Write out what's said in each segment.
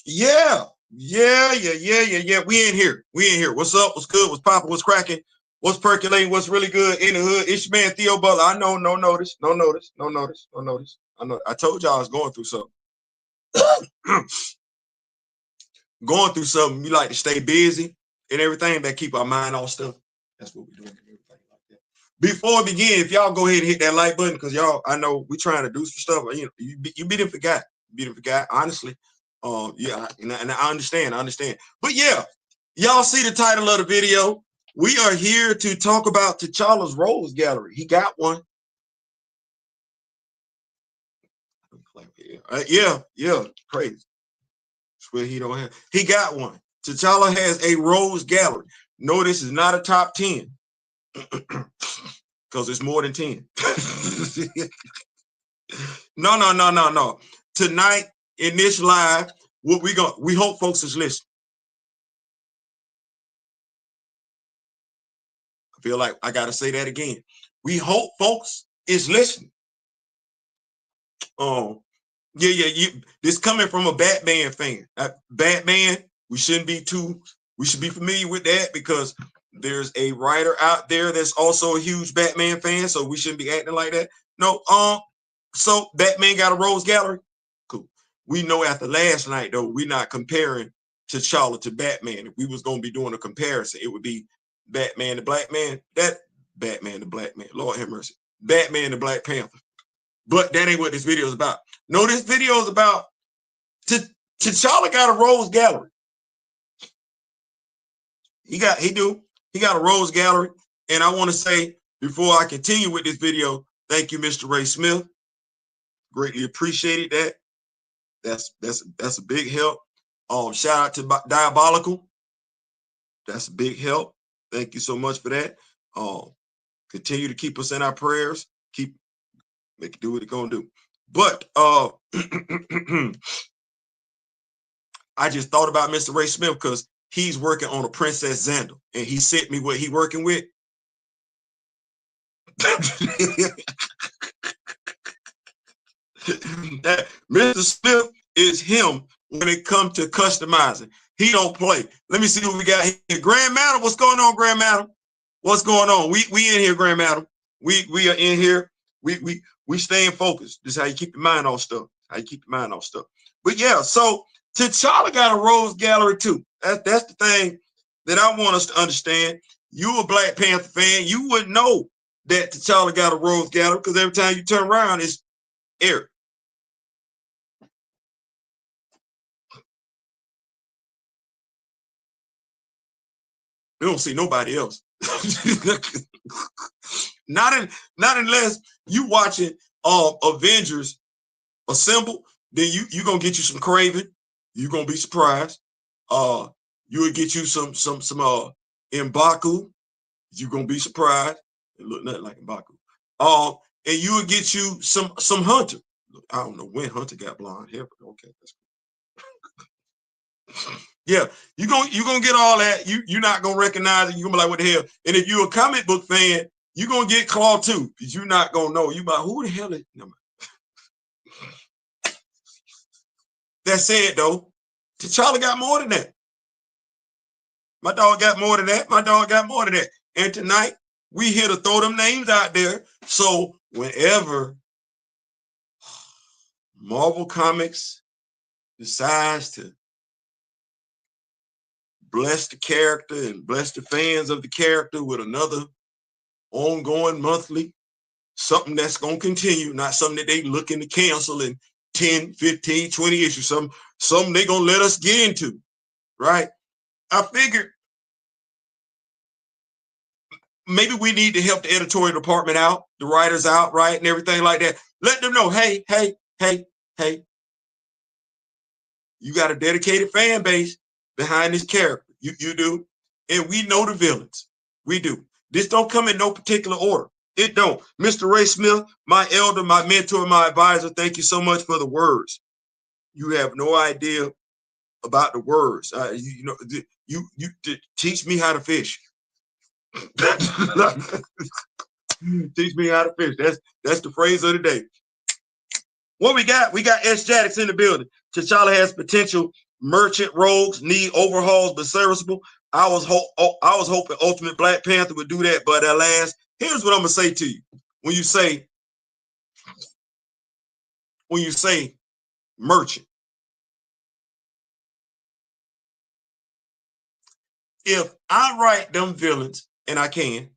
Yeah. We in here. What's up? What's good? What's popping? What's cracking? What's percolating? What's really good in the hood? It's your man Theo Butler. I know, no notice. I know. I told y'all I was going through something. Going through something. We like to stay busy and everything that keep our mind off stuff. That's what we're doing. Before we begin, if y'all go ahead and hit that like button, because y'all, I know we trying to do some stuff. You know, you beat and forgot. Honestly. Yeah, and I understand. But yeah, y'all see the title of the video. We are here to talk about T'Challa's Rose Gallery. He got one. Yeah, crazy. Swear he don't have. He got one. T'Challa has a Rose Gallery. No, this is not a top 10. Because it's more than 10. No. Tonight in this live, what we hope folks is listening. I feel like I gotta say that again. We hope folks is listening. This coming from a Batman fan. Batman, we should be familiar with that because there's a writer out there that's also a huge Batman fan, so we shouldn't be acting like that. No, so Batman got a Rose Gallery. Cool. We know after last night, though, we're not comparing T'Challa to Batman. If we was gonna be doing a comparison, it would be Batman the Black Man. That Batman the Black Man. Lord have mercy. Batman the Black Panther. But that ain't what this video is about. No, this video is about T'Challa got a Rose Gallery. He got a Rose Gallery. And I want to say, before I continue with this video, thank you, Mr. Ray Smith. Greatly appreciated that. That's a big help. Shout out to Diabolical. That's a big help. Thank you so much for that. Continue to keep us in our prayers. Make it do what it's gonna do. But I just thought about Mr. Ray Smith because he's working on a Princess Xandar, and he sent me what he working with. That Mr. Smith is him when it comes to customizing. He don't play. Let me see what we got here. Grand Madam, what's going on, Grand Madam? What's going on? We in here, Grand Madam. We are in here. We staying focused. This is how you keep your mind off stuff. But yeah, so T'Challa got a Rose Gallery too. That's the thing that I want us to understand. You a Black Panther fan, you wouldn't know that T'Challa got a Rose Gallery because every time you turn around, it's Eric. You don't see nobody else. Not unless you watching Avengers Assemble, then you gonna get you some Craven. You're gonna be surprised. You will get you some M'Baku. You're gonna be surprised. It look nothing like M'Baku. And you will get you some Hunter. I don't know when Hunter got blonde hair, but okay, that's cool. Yeah, you're gonna get all that. You're not gonna recognize it. You're gonna be like, what the hell? And if you're a comic book fan, you're gonna get Claw too, because you're not gonna know. You about who the hell is no. That said though, T'Challa got more than that. My dog got more than that. And tonight, we here to throw them names out there. So whenever Marvel Comics decides to bless the character and bless the fans of the character with another ongoing monthly, something that's going to continue, not something that they looking to cancel in 10, 15, 20 issues, something they going to let us get into, right? I figured maybe we need to help the editorial department out, the writers out, right, and everything like that. Let them know, hey, you got a dedicated fan base behind this character. You do. And we know the villains. We do. This don't come in no particular order. It don't. Mr. Ray Smith, my elder, my mentor, my advisor, thank you so much for the words. You have no idea about the words. You teach me how to fish. Teach me how to fish. That's the phrase of the day. What we got? We got S. Jaddix in the building. T'Challa has potential merchant rogues need overhauls but serviceable. I was hoping Ultimate Black Panther would do that, but alas, here's what I'm gonna say to you. When you say merchant, if I write them villains, and I can,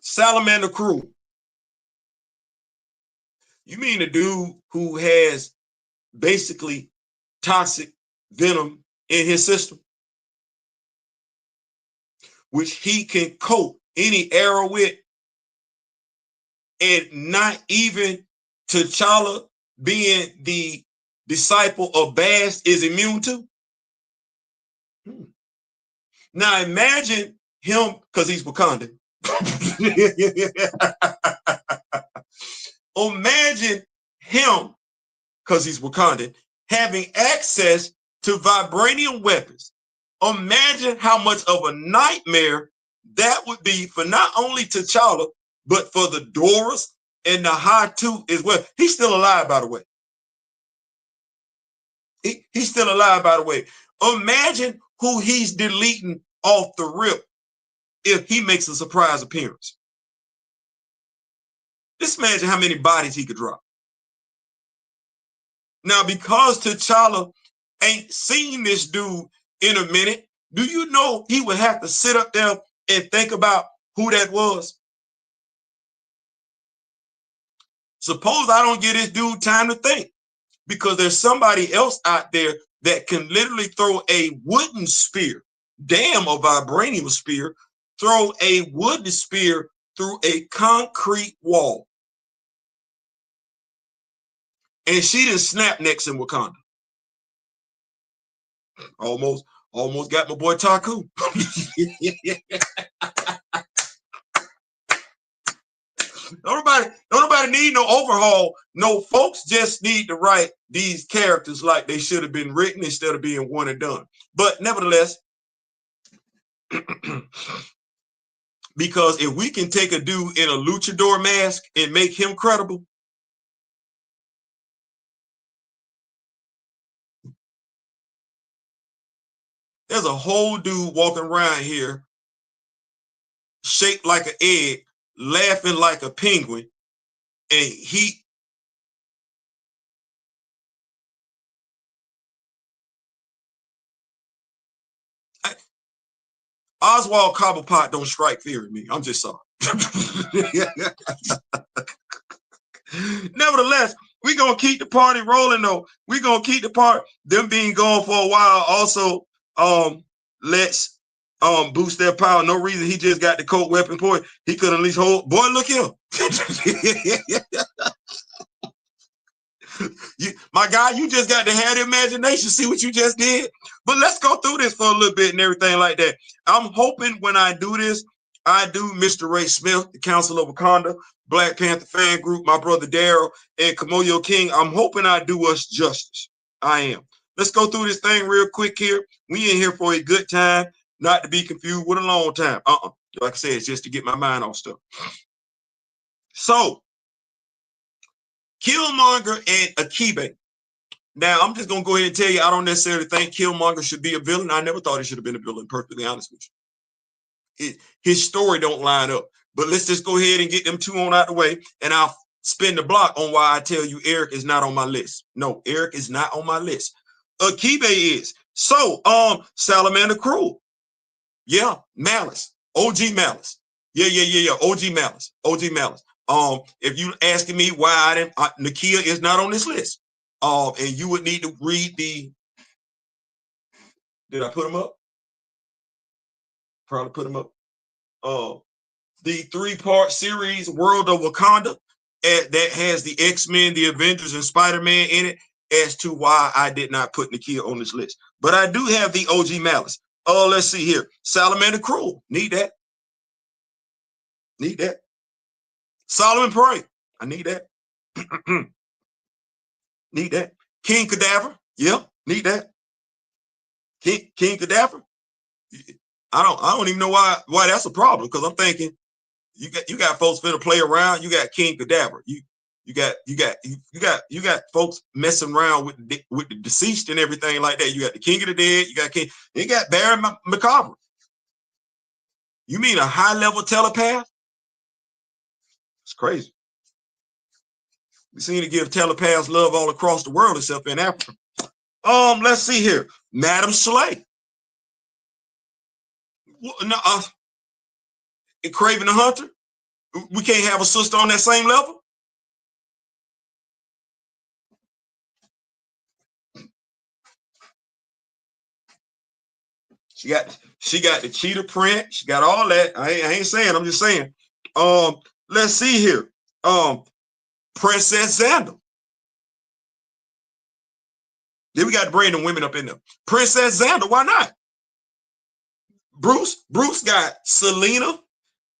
Salamander Crew. You mean the dude who has basically toxic venom in his system, which he can coat any arrow with, and not even T'Challa, being the disciple of Bast, is immune to? Now imagine him, because he's Wakandan. Imagine him, because he's Wakandan, having access to vibranium weapons. Imagine how much of a nightmare that would be for not only T'Challa, but for the Doras and the Hatu as well. He's still alive, by the way. He's still alive, by the way. Imagine who he's deleting off the rip if he makes a surprise appearance. Just imagine how many bodies he could drop. Now, because T'Challa ain't seen this dude in a minute, do you know he would have to sit up there and think about who that was? Suppose I don't give this dude time to think, because there's somebody else out there that can literally throw a wooden spear, damn a vibranium spear, throw a wooden spear through a concrete wall. And she didn't snap necks in Wakanda. Almost got my boy Taku. Don't nobody need no overhaul. No, folks just need to write these characters like they should have been written instead of being one and done. But nevertheless, because if we can take a dude in a luchador mask and make him credible, there's a whole dude walking around here shaped like an egg, laughing like a penguin, and Oswald Cobblepot don't strike fear in me. I'm just sorry. Nevertheless, we're going to keep the party rolling, though. We're going to keep the party. Them being gone for a while also let's boost their power. No reason he just got the cold weapon point. He could at least hold. Boy, look here. My guy, you just got to have the imagination. See what you just did? But let's go through this for a little bit and everything like that. I'm hoping when I do this, I do Mr. Ray Smith, the Council of Wakanda, Black Panther fan group, my brother Daryl, and Kimoyo King. I'm hoping I do us justice. I am. Let's go through this thing real quick here. We in here for a good time, not to be confused with a long time. Like I said, it's just to get my mind off stuff. So, Killmonger and Akibe. Now, I'm just going to go ahead and tell you, I don't necessarily think Killmonger should be a villain. I never thought he should have been a villain, perfectly honest with you. His story don't line up. But let's just go ahead and get them two on out the way, and I'll spin the block on why I tell you Eric is not on my list. No, Eric is not on my list. Akibe is. So, Salamander Crew. Yeah, Malice. OG Malice. Yeah. OG Malice. OG Malice. If you asking me why I didn't, Nakia is not on this list. And you would need to read the. Did I put them up? Probably put them up. The 3-part series World of Wakanda that has the X-Men, the Avengers, and Spider-Man in it, as to why I did not put Nakia on this list. But I do have the OG Malice. Let's see here. Salamander Crew. Need that. Need that. Solomon Prey. I need that. Need that. King Cadaver. Yeah, need that. King Cadaver. I don't even know why that's a problem, because I'm thinking You got folks finna play around. You got King Kadabra. You got folks messing around with the deceased and everything like that. You got the King of the Dead. You got Barry Macabre. You mean a high level telepath? It's crazy. We seem to give telepaths love all across the world except in Africa. Let's see here. Madam Slay. Craven the Hunter. We can't have a sister on that same level. She got the cheetah print. She got all that. I ain't saying. I'm just saying. Let's see here. Princess Xander. Then we got to bring the women up in there. Princess Xander. Why not? Bruce got Selena,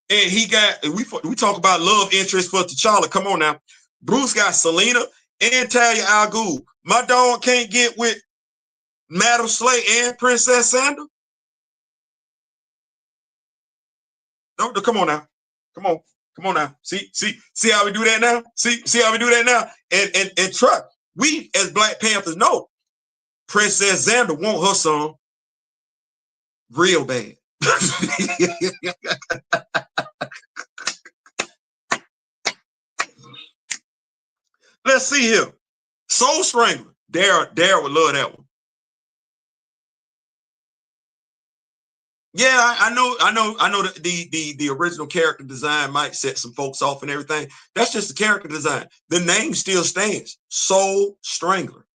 and he got. We talk about love interest for T'Challa. Come on now. Bruce got Selena and Talia al Ghul. My dog can't get with Madam Slay and Princess Xander. No, come on now. Come on now. See how we do that now? See how we do that now? And trust, we as Black Panthers know Princess Xander want her son real bad. Let's see here. Soul Strangler. Dara would love that one. Yeah, I know that the original character design might set some folks off and everything. That's just the character design. The name still stands. Soul Strangler.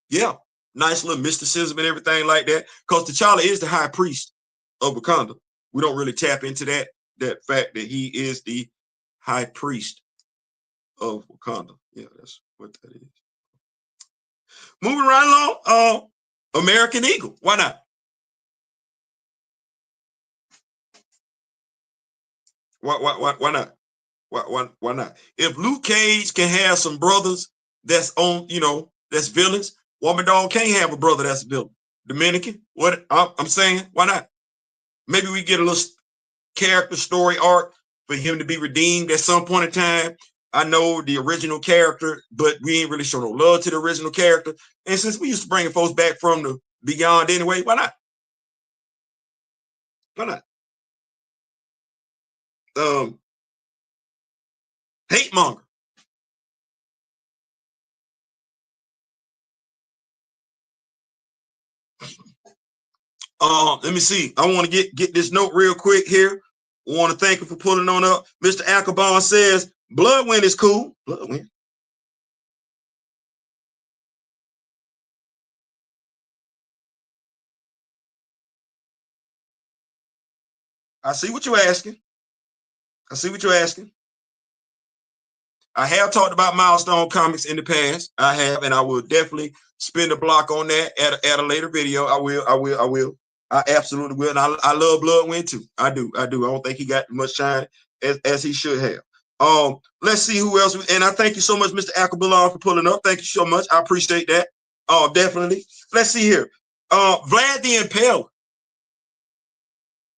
Yeah, nice little mysticism and everything like that. Because T'Challa is the high priest of Wakanda. We don't really tap into that fact that he is the high priest of Wakanda. Yeah, that's what that is. Moving right along, American Eagle. Why not? Why not? Why not? If Luke Cage can have some brothers that's on, that's villains, Woman Dog can't have a brother that's a villain. Dominican, what I'm saying, why not? Maybe we get a little character story arc for him to be redeemed at some point in time. I know the original character, but we ain't really show no love to the original character. And since we used to bring folks back from the beyond anyway, why not? Why not? Hate monger. Let me see. I want to get this note real quick here. I want to thank you for pulling on up. Mr. Ackerbaum says, Bloodwind is cool. Bloodwind. I see what you're asking. I have talked about Milestone Comics in the past. I have, and I will definitely spin the block on that at a later video. I will. I absolutely will. And I love Bloodwind too. I do. I don't think he got much shine as he should have. Let's see who else. And I thank you so much, Mr. Ackerbaum, for pulling up. Thank you so much. I appreciate that. Definitely. Let's see here. Vlad the Impaler.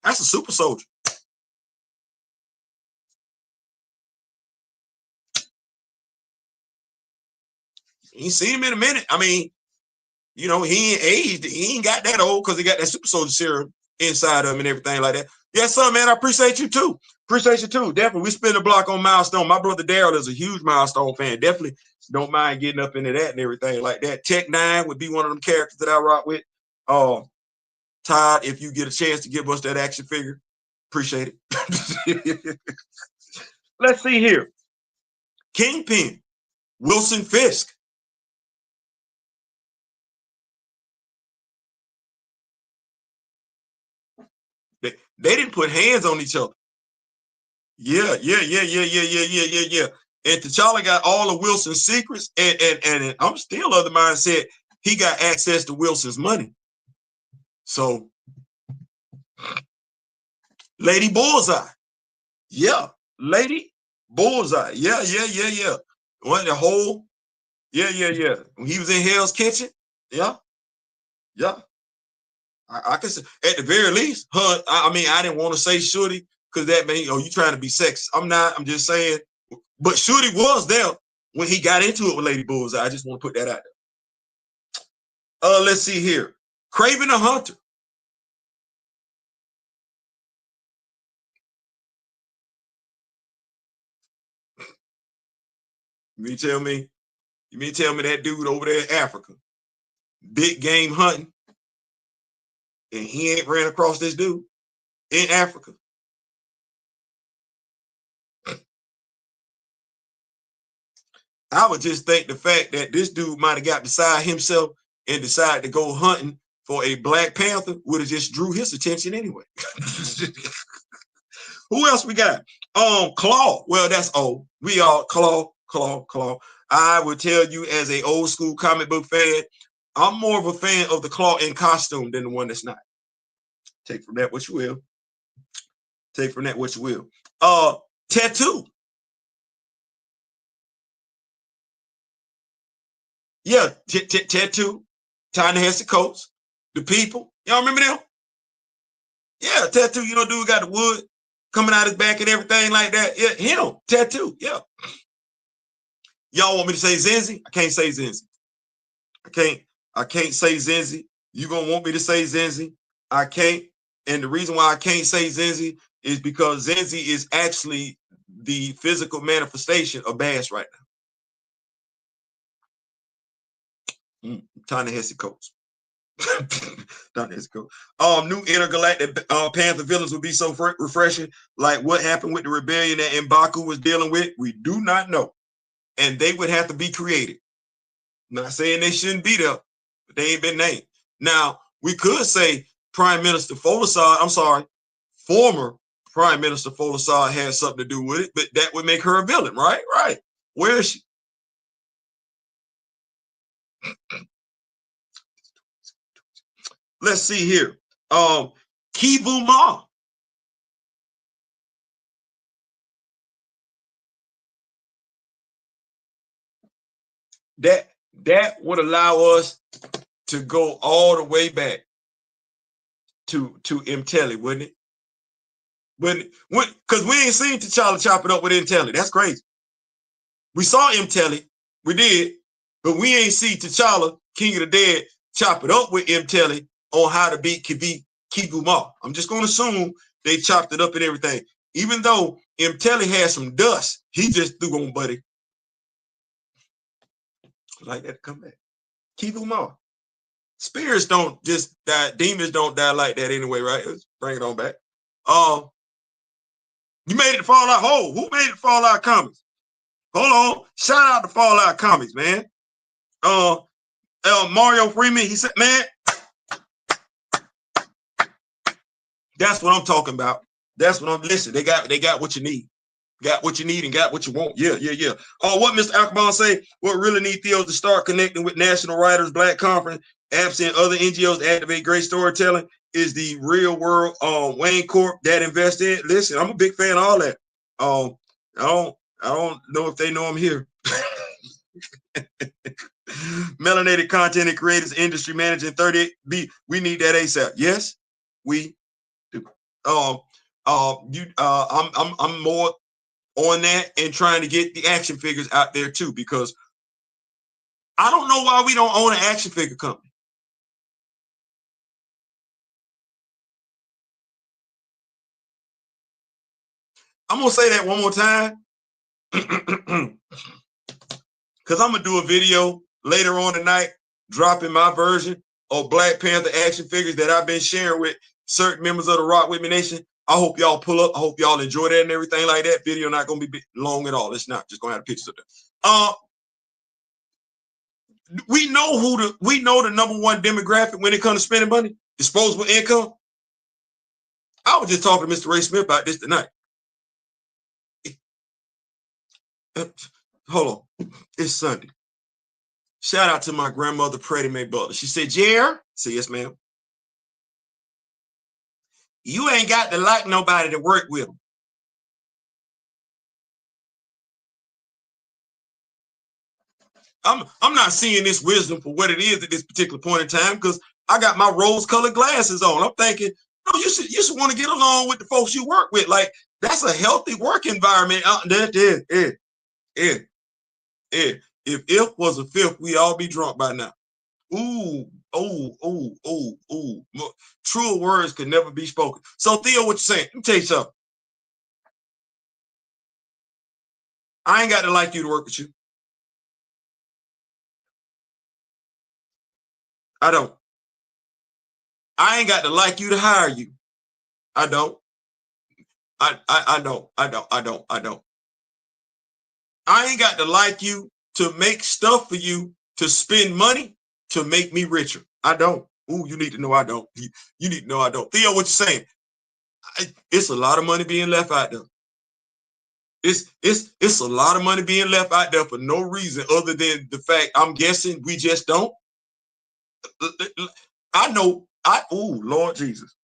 That's a super soldier. You seen him in a minute. I mean, he ain't aged. He ain't got that old because he got that super soldier serum inside of him and everything like that. Yes, sir, man. I appreciate you too. Definitely. We spin the block on Milestone. My brother Daryl is a huge Milestone fan. Definitely don't mind getting up into that and everything like that. Tech 9 would be one of them characters that I rock with. Todd, if you get a chance to give us that action figure, appreciate it. Let's see here. Kingpin, Wilson Fisk. They didn't put hands on each other. Yeah. And T'Challa got all of Wilson's secrets, and I'm still of the mindset he got access to Wilson's money. So, Lady Bullseye, yeah, Lady Bullseye, yeah. One the whole, yeah. When he was in Hell's Kitchen, yeah. I can say at the very least, her. I mean, I didn't want to say Shorty because that means, oh, you trying to be sexist. I'm not. I'm just saying. But Shorty was there when he got into it with Lady Bullseye. I just want to put that out there. Let's see here. Craven the Hunter. You mean tell me that dude over there in Africa, big game hunting, and he ain't ran across this dude in Africa? I would just think the fact that this dude might have got beside himself and decided to go hunting for a Black Panther would have just drew his attention anyway. Who else we got? Claw. Well, that's old. We all Claw. I would tell you, as a old school comic book fan, I'm more of a fan of the Claw in costume than the one that's not. Take from that what you will. Take from that what you will. Tattoo. Yeah, Tattoo. Ta-Nehisi Coates. The People. Y'all remember them? Yeah, Tattoo. You know, dude got the wood coming out his back and everything like that. Yeah, him. Tattoo. Yeah. Y'all want me to say Zenzi? I can't say Zenzi. I can't say Zenzi. You gonna want me to say Zenzi? I can't. And the reason why I can't say Zenzi is because Zenzi is actually the physical manifestation of Bass right now. Ta-Nehisi Coates. Ta-Nehisi Coates. New intergalactic Panther villains would be so refreshing. Like what happened with the rebellion that M'Baku was dealing with, we do not know. And they would have to be created. Not saying they shouldn't be there, but they ain't been named. Now, we could say Prime Minister Folasar, I'm sorry, former Prime Minister Folasar has something to do with it, but that would make her a villain, right? Right. Where is she? Let's see here. Kivu Ma. That would allow us to go all the way back to Mtelli, wouldn't it? Because we ain't seen T'Challa chop it up with Mtelli. That's crazy. We saw Mtelli, we did, but we ain't see T'Challa, King of the Dead, chop it up with Mtelli on how to beat Kivu Ma. I'm just going to assume they chopped it up and everything. Even though Mtelli had some dust, he just threw on Buddy. Like that to come back. Kivu Ma. Spirits don't just die. Demons don't die like that anyway, right? Let's bring it on back. You made it to Fallout. Oh, who made it to Fallout Comics? Hold on. Shout out to Fallout Comics, man. Mario Freeman, he said, man, that's what I'm talking about. That's what I'm listening. They got what you need. Got what you need and got what you want. Yeah. What Mr. Alcabon say, what really need Theo to start connecting with National Writers Black Conference, apps and other NGOs to activate great storytelling is the Real World Wayne Corp that invested. Listen, I'm a big fan of all that. I don't know if they know I'm here. Melanated content and creators industry manager 38B. We need that ASAP. Yes, we do. I'm more on that and trying to get the action figures out there too, because I don't know why we don't own an action figure company. I'm gonna say that one more time because I'm gonna do a video later on tonight dropping my version of Black Panther action figures that I've been sharing with certain members of the Rock With Me Nation. I hope y'all pull up. I hope y'all enjoy that and everything like that. Video not gonna be long at all. It's not just gonna have pictures of them. We know the number one demographic when it comes to spending money, disposable income. I was just talking to Mr. Ray Smith about this tonight. Hold on, it's Sunday. Shout out to my grandmother, Pretty May Butler. She said, "Jer," I said, "Yes, ma'am. You ain't got to like nobody to work with them." I'm not seeing this wisdom for what it is at this particular point in time because I got my rose-colored glasses on. I'm thinking, No, you should want to get along with the folks you work with. Like, that's a healthy work environment. If was a fifth, we all be drunk by now. Ooh, oh, oh, oh, oh. Truer words could never be spoken. So, Theo, what you saying? Let me tell you something. I ain't got to like you to work with you. I don't. I ain't got to like you to hire you. I don't. I don't. I don't. I don't. I don't. I ain't got to like you to make stuff for you to spend money to make me richer. I don't. Ooh, you need to know I don't. You need to know I don't. Theo, what you saying? It's a lot of money being left out there. It's a lot of money being left out there for no reason other than the fact I'm guessing we just don't. I know. Oh Lord Jesus.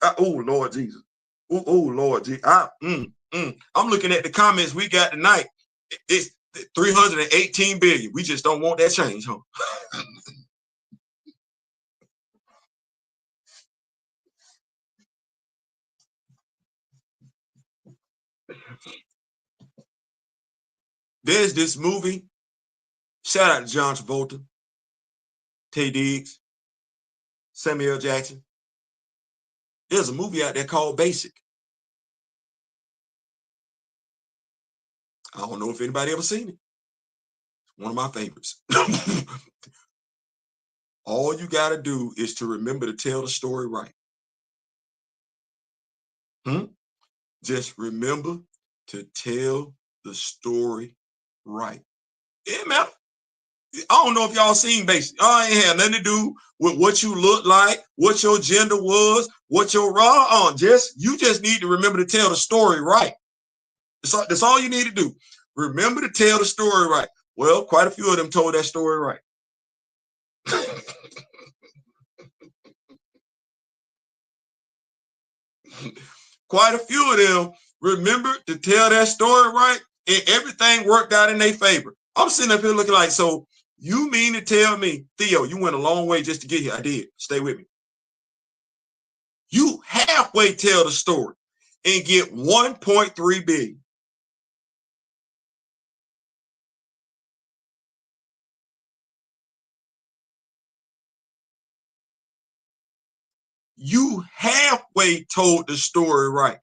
Oh Lord Jesus. Oh Lord Jesus. I'm looking at the comments we got tonight. It's 318 billion. We just don't want that change, huh? There's this movie. Shout out to John Travolta, Tay Diggs, Samuel Jackson. There's a movie out there called Basic. I don't know if anybody ever seen it. It's one of my favorites. All you got to do is to remember to tell the story right. Just remember to tell the story right. Yeah, man. I don't know if y'all seen Basic. I ain't had nothing to do with what you look like, what your gender was, what your raw on. You just need to remember to tell the story right. That's all you need to do. Remember to tell the story right. Well, quite a few of them told that story right. Quite a few of them remember to tell that story right, and everything worked out in their favor. I'm sitting up here looking like, so you mean to tell me, Theo, you went a long way just to get here? I did. Stay with me. You halfway tell the story and get 1.3 billion. You halfway told the story right.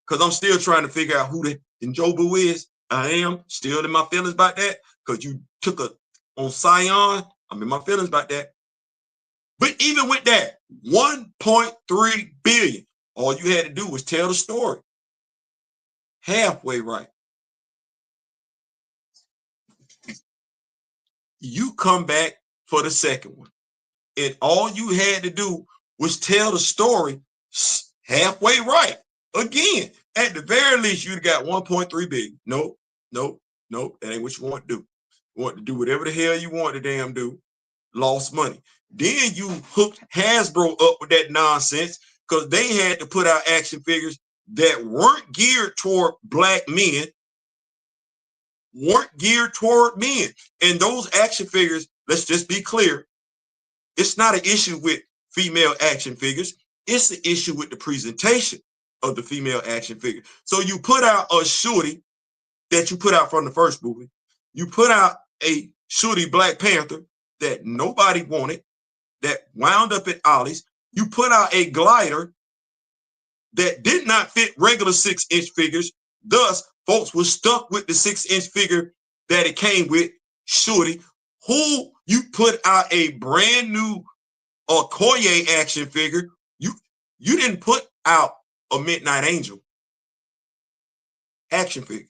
Because I'm still trying to figure out who the Njobu is. I am still in my feelings about that. Because you took a on Sion. I'm in my feelings about that. But even with that, 1.3 billion, all you had to do was tell the story. Halfway right. You come back for the second one. And all you had to do was tell the story halfway right. Again, at the very least, you'd got 1.3 billion. Nope, nope, nope. That ain't what you want to do. You want to do whatever the hell you want to damn do. Lost money. Then you hooked Hasbro up with that nonsense because they had to put out action figures that weren't geared toward black men, weren't geared toward men. And those action figures, let's just be clear, it's not an issue with female action figures. It's the issue with the presentation of the female action figure. So you put out a shorty that you put out from the first movie. You put out a shorty Black Panther that nobody wanted, that wound up at Ollie's. You put out a glider that did not fit regular 6-inch figures. Thus, folks were stuck with the 6-inch figure that it came with, shorty, who you put out a brand new Okoye action figure. You didn't put out a Midnight Angel action figure.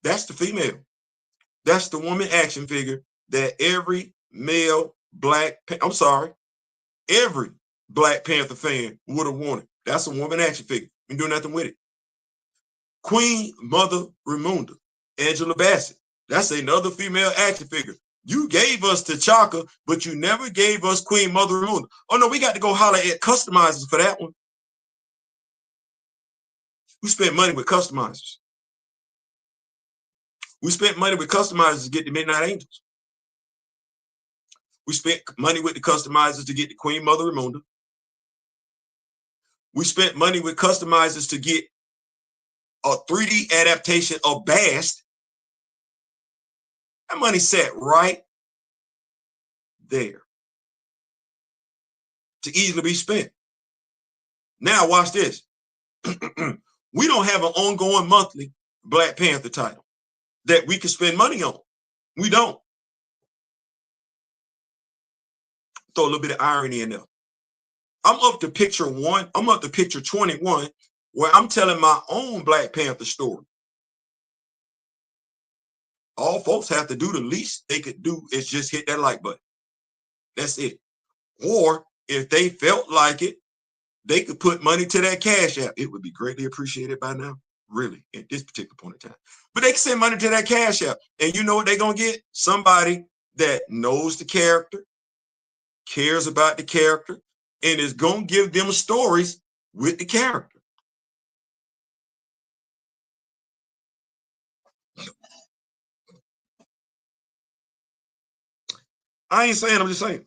That's the female. That's the woman action figure that every male every Black Panther fan would have wanted. That's a woman action figure. You do nothing with it. Queen Mother Ramunda, Angela Bassett. That's another female action figure. You gave us T'Chaka, but you never gave us Queen Mother Ramunda. Oh no, we got to go holler at customizers for that one. We spent money with customizers. We spent money with customizers to get the Midnight Angels. We spent money with the customizers to get the Queen Mother Ramunda. We spent money with customizers to get a 3D adaptation of Bast. That money sat right there to easily be spent. Now watch this. We don't have an ongoing monthly Black Panther title that we can spend money on. We don't. Throw a little bit of irony in there. I'm up to picture 1. I'm up to picture 21, where I'm telling my own Black Panther story. All folks have to do, the least they could do is just hit that like button. That's it. Or if they felt like it, they could put money to that Cash App. It would be greatly appreciated by now, really, at this particular point in time. But they can send money to that Cash App. And you know what they're going to get? Somebody that knows the character, cares about the character, and is going to give them stories with the character. I ain't saying, I'm just saying.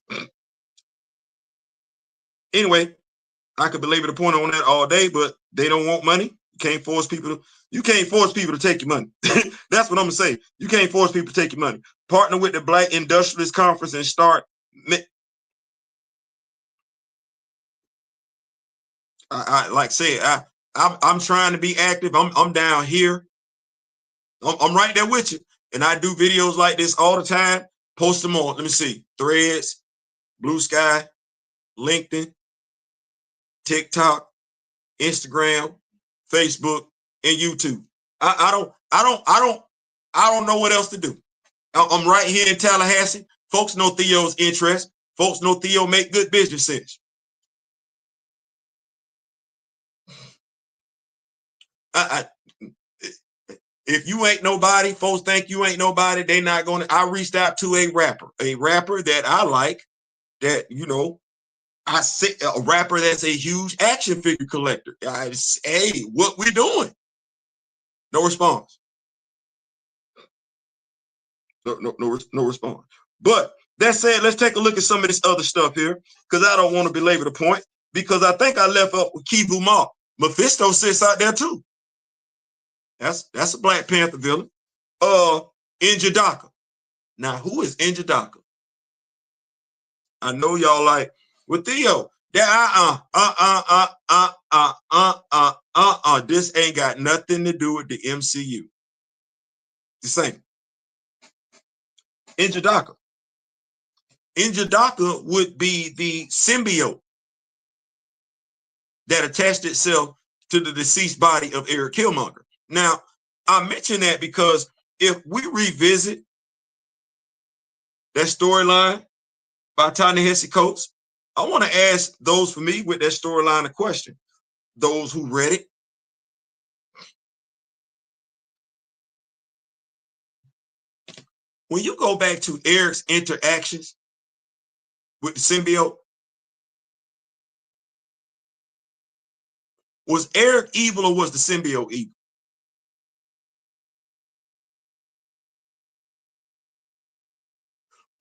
Anyway, I could belabor the point on that all day, but they don't want money. You can't force people to take your money. That's what I'm gonna say. You can't force people to take your money. Partner with the Black Industrialist Conference and start. I like say I'm trying to be active. I'm down here. I'm right there with you, and I do videos like this all the time. Post them on. Let me see. Threads, Blue Sky, LinkedIn, TikTok, Instagram, Facebook, and YouTube. I don't know what else to do. I'm right here in Tallahassee. Folks know Theo's interest. Folks know Theo make good business sense. If you ain't nobody, folks think you ain't nobody, they not gonna. I reached out to a rapper that I like, that, you know, I say a rapper that's a huge action figure collector. Hey, what we doing? No response. No response. But that said, let's take a look at some of this other stuff here, because I don't want to belabor the point, because I think I left up with Kivu Ma. Mephisto sits out there too. That's a Black Panther villain. Njidaka. Now, who is Njidaka? I know y'all like, with Theo, this ain't got nothing to do with the MCU. The same. Njidaka. Njidaka would be the symbiote that attached itself to the deceased body of Eric Killmonger. Now, I mention that because if we revisit that storyline by Ta-Nehisi Coates, I want to ask those familiar with that storyline a question. Those who read it. When you go back to Eric's interactions with the symbiote, was Eric evil or was the symbiote evil?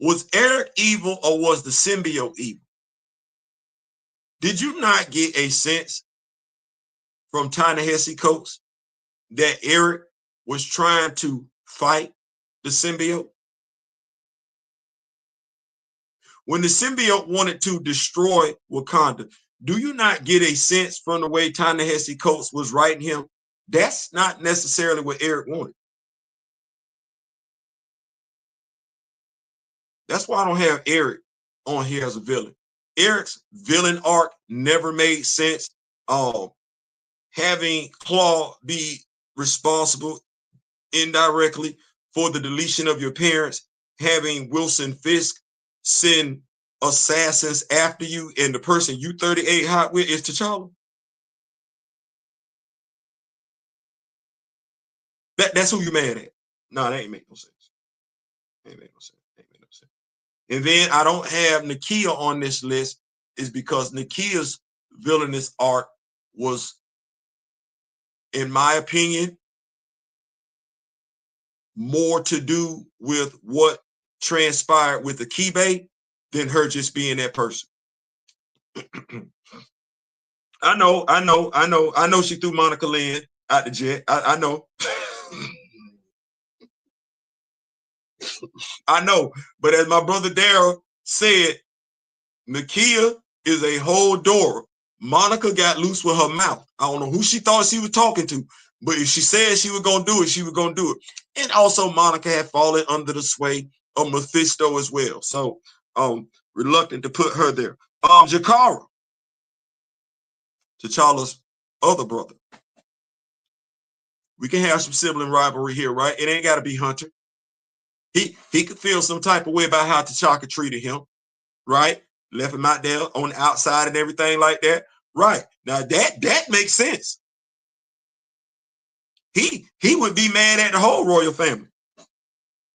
Was Eric evil or was the symbiote evil? Did you not get a sense from Ta-Nehisi Coates that Eric was trying to fight the symbiote? When the symbiote wanted to destroy Wakanda, do you not get a sense from the way Ta-Nehisi Coates was writing him? That's not necessarily what Eric wanted. That's why I don't have Eric on here as a villain. Eric's villain arc never made sense. Having Claw be responsible indirectly for the deletion of your parents, having Wilson Fisk send assassins after you, and the person you 38 hot with is T'Challa. That's who you mad at. No, that ain't make no sense. Ain't make no sense. Ain't make no sense. And then I don't have Nakia on this list is because Nakia's villainous arc was, in my opinion, more to do with what transpired with Akibe than her just being that person. I know she threw Monica Lynn out the jet. I know. I know. But as my brother Daryl said, Nakia is a whole Dora. Monica got loose with her mouth. I don't know who she thought she was talking to, but if she said she was going to do it, she was going to do it. And also Monica had fallen under the sway of Mephisto as well. So reluctant to put her there. Jakara, T'Challa's other brother. We can have some sibling rivalry here, right? It ain't got to be Hunter. He could feel some type of way about how T'Chaka treated him, right? Left him out there on the outside and everything like that. Right. Now that makes sense. He would be mad at the whole royal family.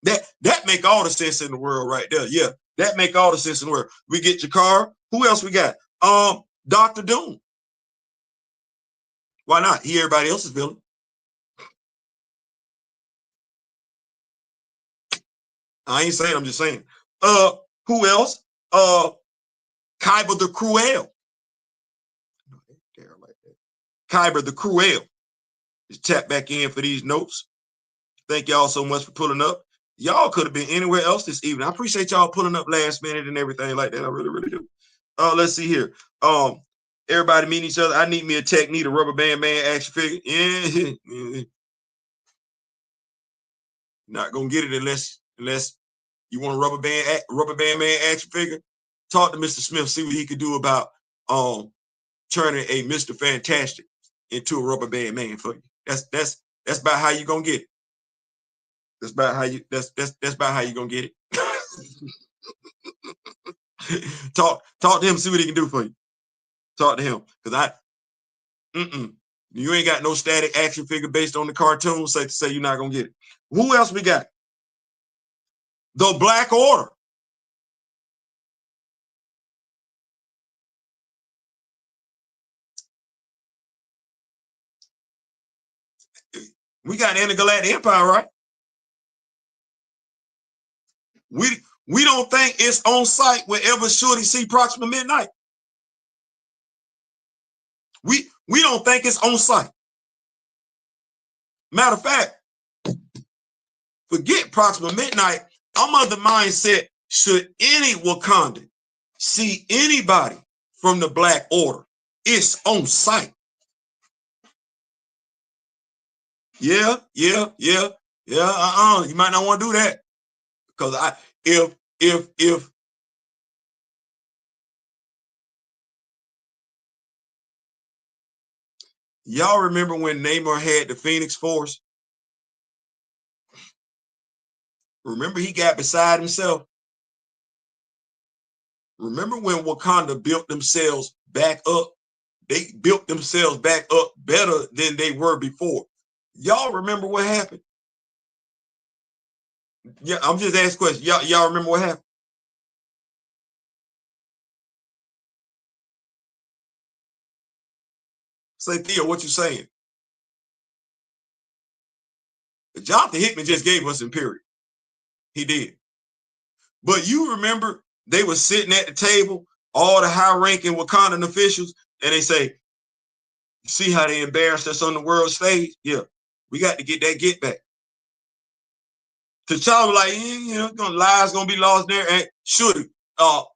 That make all the sense in the world right there. Yeah, that make all the sense in the world. We get Jakar. Who else we got? Dr. Doom. Why not? He everybody else's villain. I ain't saying, I'm just saying. Who else? Kyber the Cruel. Kyber the Cruel. Just tap back in for these notes. Thank y'all so much for pulling up. Y'all could have been anywhere else this evening. I appreciate y'all pulling up last minute and everything like that. I really, really do. Let's see here. Everybody meeting each other. I need me a Technique, a Rubber Band Man action figure. Yeah. Not gonna get it unless you want a Rubber Band Man action figure. Talk to Mr. Smith, see what he could do about turning a Mr. Fantastic into a Rubber Band Man for you. That's about how you gonna get it. That's about how you gonna get it. Talk to him, see what he can do for you. Talk to him. Because you ain't got no static action figure based on the cartoon, safe to say you're not gonna get it. Who else we got? The Black Order. We got the Intergalactic Empire, right? We don't think it's on site wherever Shorty see Proxima Midnight. We don't think it's on site. Matter of fact, forget Proxima Midnight. I'm of the mindset, should any Wakandan see anybody from the Black Order, it's on site. Yeah. You might not want to do that. Because if y'all remember when Namor had the Phoenix Force? Remember he got beside himself? Remember when Wakanda built themselves back up? They built themselves back up better than they were before. Y'all remember what happened? Yeah, I'm just asking questions. Y'all remember what happened? Say, Theo, what you saying? Jonathan Hickman just gave us Imperial. He did. But you remember they were sitting at the table, all the high-ranking Wakandan officials, and they say, see how they embarrassed us on the world stage? Yeah, we got to get that get back. T'Challa was like, lives gonna be lost there. And Shuri,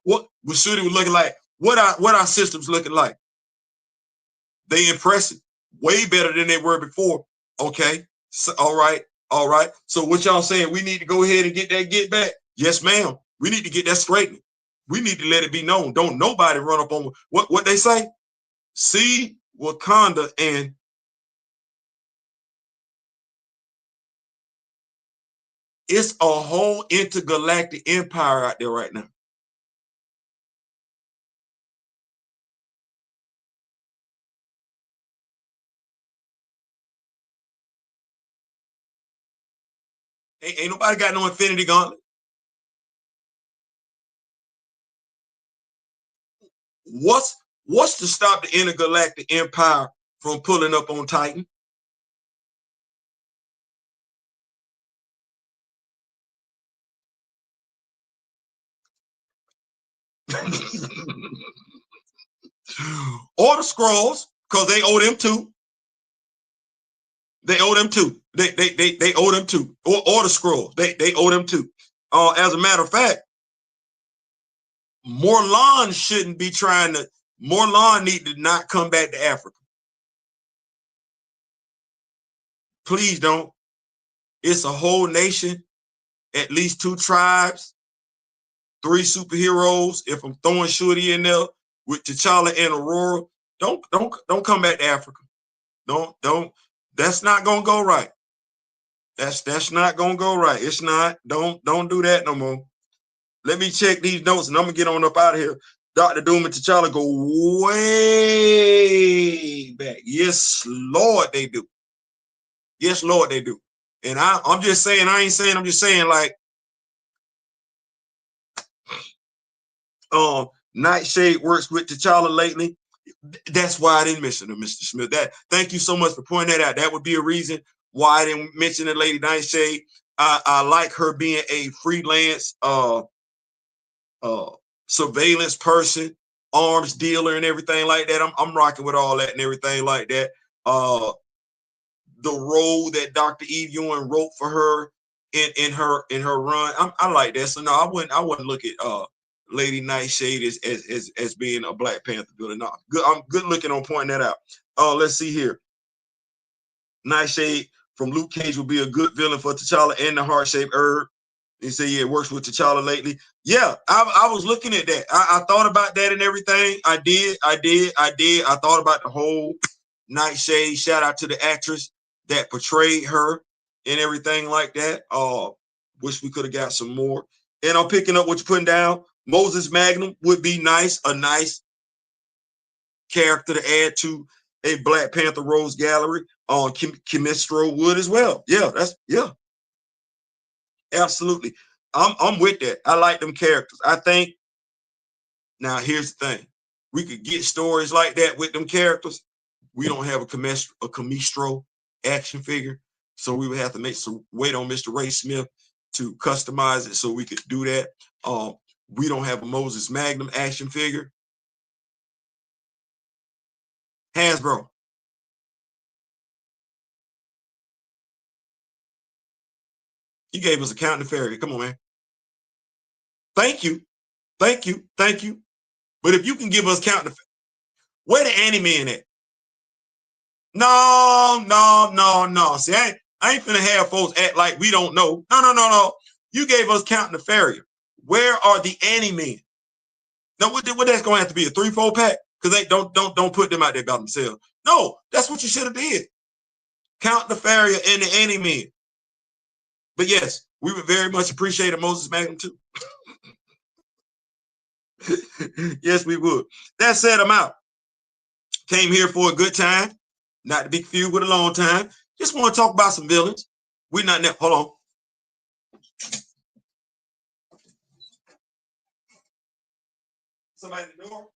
what Shuri was looking like? What our systems looking like? They impressive, way better than they were before. Okay, so, all right. So what y'all saying? We need to go ahead and get that get back? Yes, ma'am. We need to get that straightened. We need to let it be known. Don't nobody run up on what they say. See Wakanda and it's a whole intergalactic empire out there right now. Ain't nobody got no Infinity Gauntlet. What's to stop the intergalactic empire from pulling up on Titan? Or the scrolls, because they owe them too. They owe them too. They owe them too. Or the scrolls. They owe them too. As a matter of fact, Morlan shouldn't be trying to. Morlan need to not come back to Africa. Please don't. It's a whole nation, at least 2 tribes, 3 superheroes. If I'm throwing Shorty in there with T'Challa and Aurora, don't come back to Africa. Don't. That's not gonna go right. That's not gonna go right. It's not. Don't do that no more. Let me check these notes and I'm gonna get on up out of here. Dr. Doom and T'Challa go way back. Yes, Lord, they do. Yes, Lord, they do. And I'm just saying, I'm just saying, like, Nightshade works with T'Challa lately. That's why I didn't mention it, Mr. Smith. Thank you so much for pointing that out. That would be a reason why I didn't mention it, Lady Nightshade. I like her being a freelance surveillance person, arms dealer, and everything like that. I'm rocking with all that and everything like that. The role that Dr. Eve Ewing wrote for her in her run, I like that. So no, I wouldn't look at Lady Nightshade as being a Black Panther villain. No, good. I'm good looking on pointing that out. Let's see here. Nightshade from Luke Cage will be a good villain for T'Challa and the heart-shaped herb. He said, yeah, it works with T'Challa lately. Yeah, I was looking at that. I thought about that and everything. I did. I thought about the whole Nightshade. Shout out to the actress that portrayed her and everything like that. Wish we could have got some more. And I'm picking up what you're putting down. Moses Magnum would be nice, a nice character to add to a Black Panther Rose Gallery. Kimistro would as well. Yeah, absolutely. I'm with that. I like them characters. I think now here's the thing. We could get stories like that with them characters. We don't have a Kimistro action figure, so we would have to wait on Mr. Ray Smith to customize it so we could do that. We don't have a Moses Magnum action figure. Hasbro. You gave us a Captain Fairy. Come on, man. Thank you. But if you can give us Captain, where the Anime-Man at? No. See, I ain't finna have folks act like we don't know. No. You gave us Captain Fairy. Where are the Anime-Men? Now, what that's gonna have to be a 3-4 pack? Because they don't put them out there by themselves. No, that's what you should have did. Count the Farrier and the Anime-Men. But yes, we would very much appreciate a Moses Magnum too. Yes, we would. That said, I'm out. Came here for a good time, not to be confused with a long time. Just want to talk about some villains. We're not there. Hold on. Somebody at the door?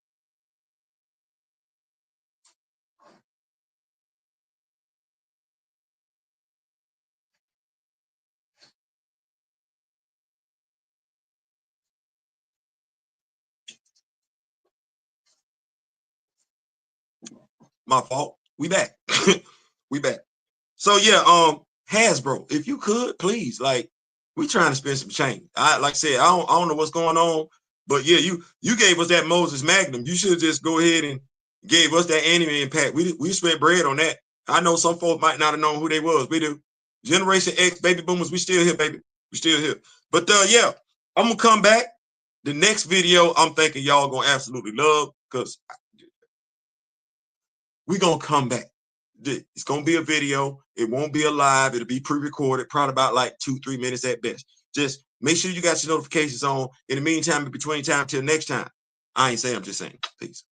My fault. We back. We back. So yeah, Hasbro, if you could, please, like, we trying to spend some change. Like I said, I don't know what's going on, but yeah, you gave us that Moses Magnum. You should just go ahead and gave us that Anime-Man pack. We spent bread on that. I know some folks might not have known who they was. We do. Generation X baby boomers, we still here, baby. We still here. But yeah, I'm gonna come back. The next video, I'm thinking y'all gonna absolutely love, because we gonna come back. It's gonna be a video. It won't be a live. It'll be pre-recorded, probably about like 2-3 minutes at best. Just make sure you got your notifications on. In the meantime, in between time till next time. I ain't saying, I'm just saying. Peace.